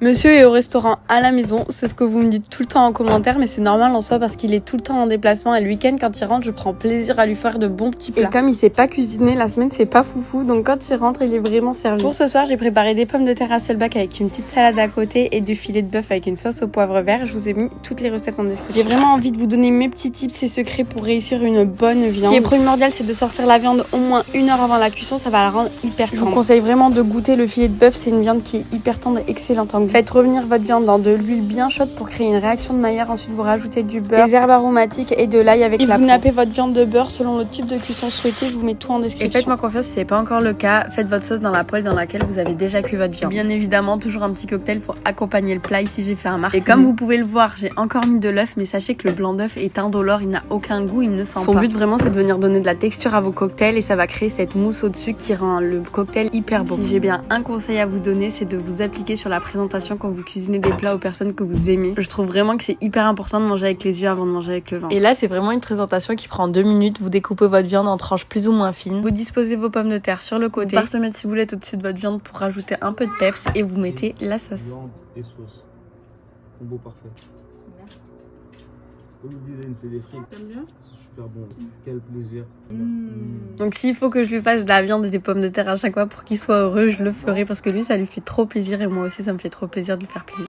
Monsieur est au restaurant à la maison, c'est ce que vous me dites tout le temps en commentaire, mais c'est normal en soi parce qu'il est tout le temps en déplacement et le week-end quand il rentre, je prends plaisir à lui faire de bons petits plats. Et comme il sait pas cuisiner, la semaine c'est pas foufou, donc quand il rentre, il est vraiment servi. Pour ce soir, j'ai préparé des pommes de terre Hasselback avec une petite salade à côté et du filet de bœuf avec une sauce au poivre vert. Je vous ai mis toutes les recettes en description. J'ai vraiment envie de vous donner mes petits tips et secrets pour réussir une bonne viande. Ce qui est primordial, c'est de sortir la viande au moins 1 heure avant la cuisson, ça va la rendre hyper tendre. Je vous conseille vraiment de goûter le filet de bœuf, c'est une viande qui est hyper tendre et excellente en goût. Faites revenir votre viande dans de l'huile bien chaude pour créer une réaction de Maillard. Ensuite, vous rajoutez du beurre, des herbes aromatiques et de l'ail avec la peau. Vous nappez votre viande de beurre selon le type de cuisson souhaité. Je vous mets tout en description. Et faites-moi confiance, si c'est pas encore le cas, faites votre sauce dans la poêle dans laquelle vous avez déjà cuit votre viande. Bien évidemment, toujours un petit cocktail pour accompagner le plat. Ici, j'ai fait un martini. Et comme vous pouvez le voir, j'ai encore mis de l'œuf, mais sachez que le blanc d'œuf est indolore, il n'a aucun goût, il ne sent pas. Son but vraiment, c'est de venir donner de la texture à vos cocktails et ça va créer cette mousse au-dessus qui rend le cocktail hyper beau. Si j'ai bien un conseil à vous donner, c'est de vous appliquer sur la présentation quand vous cuisinez des plats aux personnes que vous aimez. Je trouve vraiment que c'est hyper important de manger avec les yeux avant de manger avec le ventre. Et là, c'est vraiment une présentation qui prend 2 minutes. Vous découpez votre viande en tranches plus ou moins fines. Vous disposez vos pommes de terre sur le côté. Vous parsemez de ciboulette au-dessus de votre viande pour rajouter un peu de peps et vous mettez la sauce. Viande et sauce. Combo parfait. Comme le design, c'est des frites. T'aimes bien ? C'est super bon. Quel plaisir. Donc s'il faut que je lui fasse de la viande et des pommes de terre à chaque fois pour qu'il soit heureux, je le ferai parce que lui, ça lui fait trop plaisir et moi aussi, ça me fait trop plaisir de lui faire plaisir.